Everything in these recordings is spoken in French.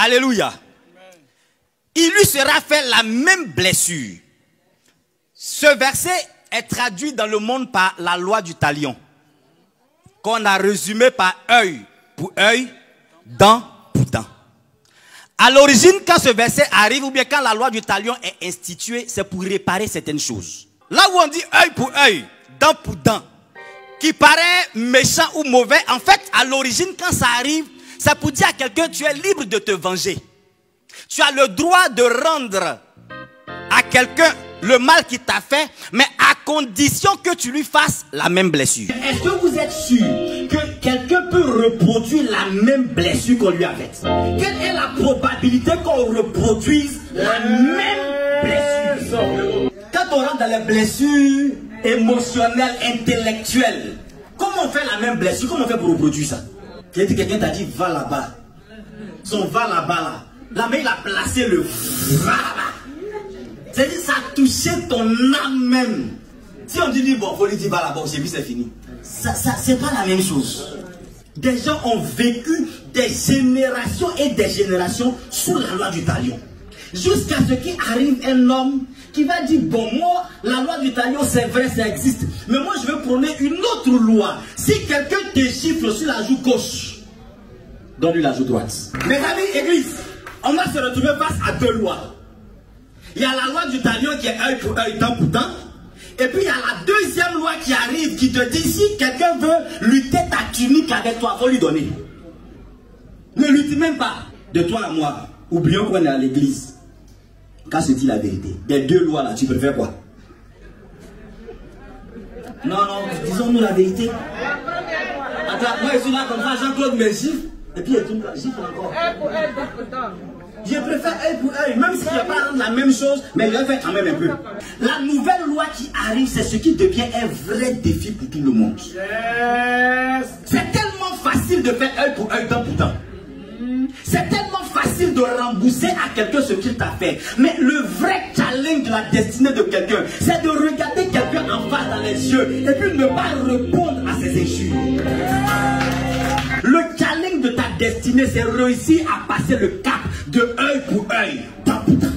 Alléluia. Il lui sera fait la même blessure. Ce verset est traduit dans le monde par la loi du talion, qu'on a résumé par œil pour œil, dent pour dent. À l'origine, quand ce verset arrive, ou bien quand la loi du talion est instituée, c'est pour réparer certaines choses. Là où on dit œil pour œil, dent pour dent, qui paraît méchant ou mauvais, en fait, à l'origine, quand ça arrive, c'est pour dire à quelqu'un, tu es libre de te venger. Tu as le droit de rendre à quelqu'un le mal qu'il t'a fait, mais à condition que tu lui fasses la même blessure. Est-ce que vous êtes sûr que quelqu'un peut reproduire la même blessure qu'on lui a faite? Quelle est la probabilité qu'on reproduise la même blessure? Quand on rentre dans les blessures émotionnelles, intellectuelles, comment on fait la même blessure? Comment on fait pour reproduire ça? Quelqu'un t'a dit va là-bas. Son va là-bas là. La main il a placé le va là-bas. C'est-à-dire ça a touché ton âme même. Si on dit bon, faut lui dire va là-bas, c'est fini. Ça c'est pas la même chose. Des gens ont vécu des générations et des générations sous la loi du talion. Jusqu'à ce qu'il arrive un homme qui va dire bon, moi la loi du talion c'est vrai, ça existe, mais moi je veux prôner une autre loi. Si quelqu'un te chiffre sur la joue gauche, donne-lui la joue droite. Mes amis, église, on va se retrouver face à deux lois. Il y a la loi du talion qui est œil pour œil, dent pour dent. Et puis il y a la deuxième loi qui arrive qui te dit si quelqu'un veut lutter ta tunique avec toi, il faut lui donner. Ne lutte même pas. De toi à moi, oublions qu'on est à l'église. Quand je dis la vérité, des deux lois là, tu préfères quoi? Non, disons-nous la vérité. Attends, moi je suis là comme ça, Jean-Claude me gifle, et puis il gifle encore. Je préfère œil pour œil, même s'il n'y a pas la même chose, mais je vais faire quand même un peu. La nouvelle loi qui arrive, c'est ce qui devient un vrai défi pour tout le monde. Yes. C'est tellement facile de faire œil pour œil, dent pour dent. C'est tellement facile de rembourser à quelqu'un ce qu'il t'a fait. Mais le vrai challenge de la destinée de quelqu'un, c'est de regarder quelqu'un en face dans les yeux et puis ne pas répondre à ses injures. Le challenge de ta destinée, c'est réussir à passer le cap de œil pour œil, dent pour dent.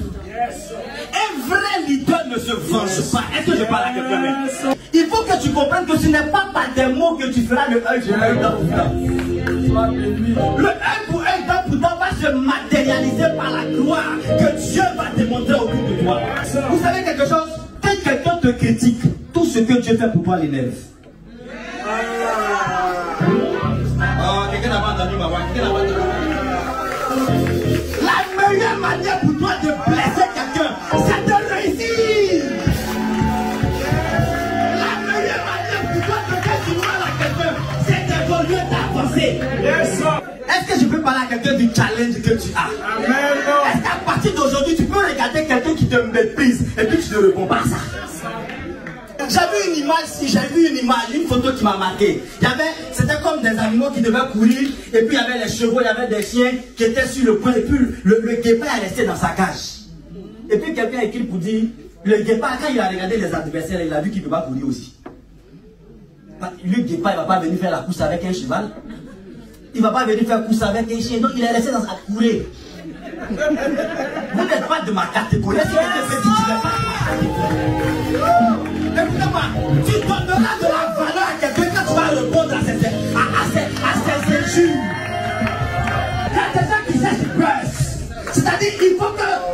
Un vrai leader ne se venge pas. Est-ce que je parle à quelqu'un même? Il faut que tu comprennes que ce n'est pas par des mots que tu feras le œil pour œil, dent pour dent. Le œil pour œil, dent pour dent va se matérialiser par la gloire que Dieu va démontrer au bout de toi. Vous savez quelque chose? Quand quelqu'un te critique, tout ce que Dieu fait pour toi l'énerve. Quelqu'un n'a pas entendu ma voix. La meilleure manière pour toi de blesser quelqu'un, c'est de réussir. La meilleure manière pour toi de faire du mal à quelqu'un, c'est d'évoluer d'avancer. Est-ce que je peux parler à quelqu'un du challenge que tu as? Est-ce qu'à partir d'aujourd'hui, tu peux regarder quelqu'un qui te méprise et puis tu ne réponds pas à ça? J'ai vu une image, une photo qui m'a marqué. C'était comme des animaux qui devaient courir, et puis il y avait les chevaux, il y avait des chiens qui étaient sur le point, et puis le guépard est resté dans sa cage. Et puis quelqu'un a écrit pour dire, le guépard, quand il a regardé les adversaires, il a vu qu'il ne peut pas courir aussi. Le guépard, il ne va pas venir faire la course avec un cheval. Il ne va pas venir faire course avec un chien, donc il est resté dans sa courir. Vous n'êtes pas de ma catégorie. Est-ce que tu ne pas de ma catégorie? Écoutez-moi, tu donneras de la valeur à quelqu'un quand tu vas répondre à ses injures. Il y a des gens qui cherchent buzz. C'est-à-dire,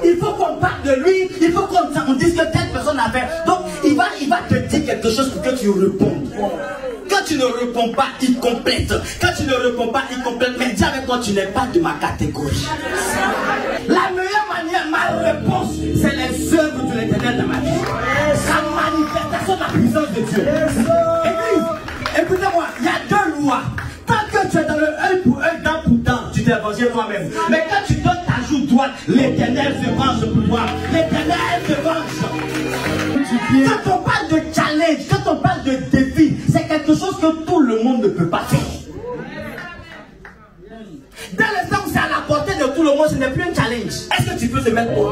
il faut qu'on parle de lui, il faut qu'on dise que telle personne a fait. Donc, il va te dire quelque chose pour que tu répondes. Quand tu ne réponds pas, il complète. Quand tu ne réponds pas, il complète. Mais dis avec moi, tu n'es pas de ma catégorie. La meilleure manière, ma réponse, c'est les œuvres de l'Éternel dans ma vie. La manifestation de la puissance de Dieu. Église, écoutez-moi, il y a deux lois. Tant que tu es dans le œil pour œil, dent pour dent, tu t'es vengé toi-même. Mais quand tu donnes ta joue droite, l'Éternel se venge pour toi. L'Éternel se venge. Quand on parle de challenge, quand on parle de défi, c'est quelque chose que tout le monde ne peut pas faire. Dans l'instant où c'est à la portée de tout le monde, ce n'est plus un challenge. Est-ce que tu peux te mettre au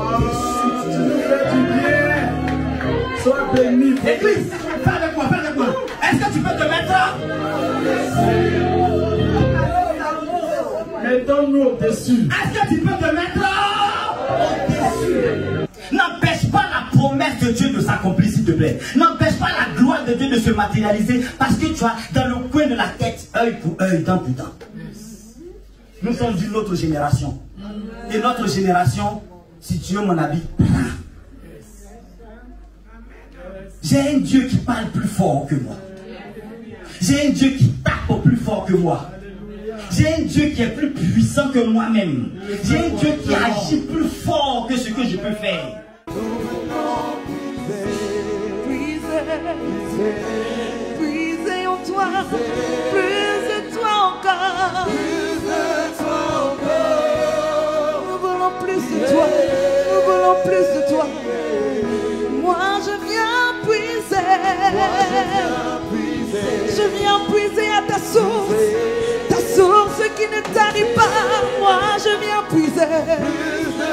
sois béni. Église, fais avec moi, fais avec moi. Est-ce que tu peux te mettre là? mettons-nous au-dessus. Est-ce que tu peux te mettre au-dessus? N'empêche pas la promesse de Dieu de s'accomplir, s'il te plaît. N'empêche pas la gloire de Dieu de se matérialiser, parce que tu as dans le coin de la tête, œil pour œil, dent pour dent. Nous sommes d'une autre génération. Et notre génération, si tu veux mon avis, j'ai un Dieu qui parle plus fort que moi. J'ai un Dieu qui tape plus fort que moi. J'ai un Dieu qui est plus puissant que moi-même. J'ai un Dieu qui agit plus fort que ce que je peux faire. Puiser en toi, plus de toi encore. Nous voulons plus de toi, nous voulons plus de toi. Moi je viens puiser, je viens puiser à ta source qui ne tarit pas. Moi je viens puiser,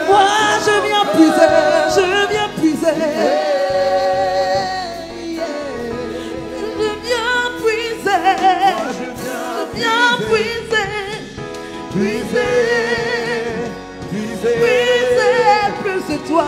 moi je viens puiser, je viens puiser. Je viens puiser, puiser plus de toi.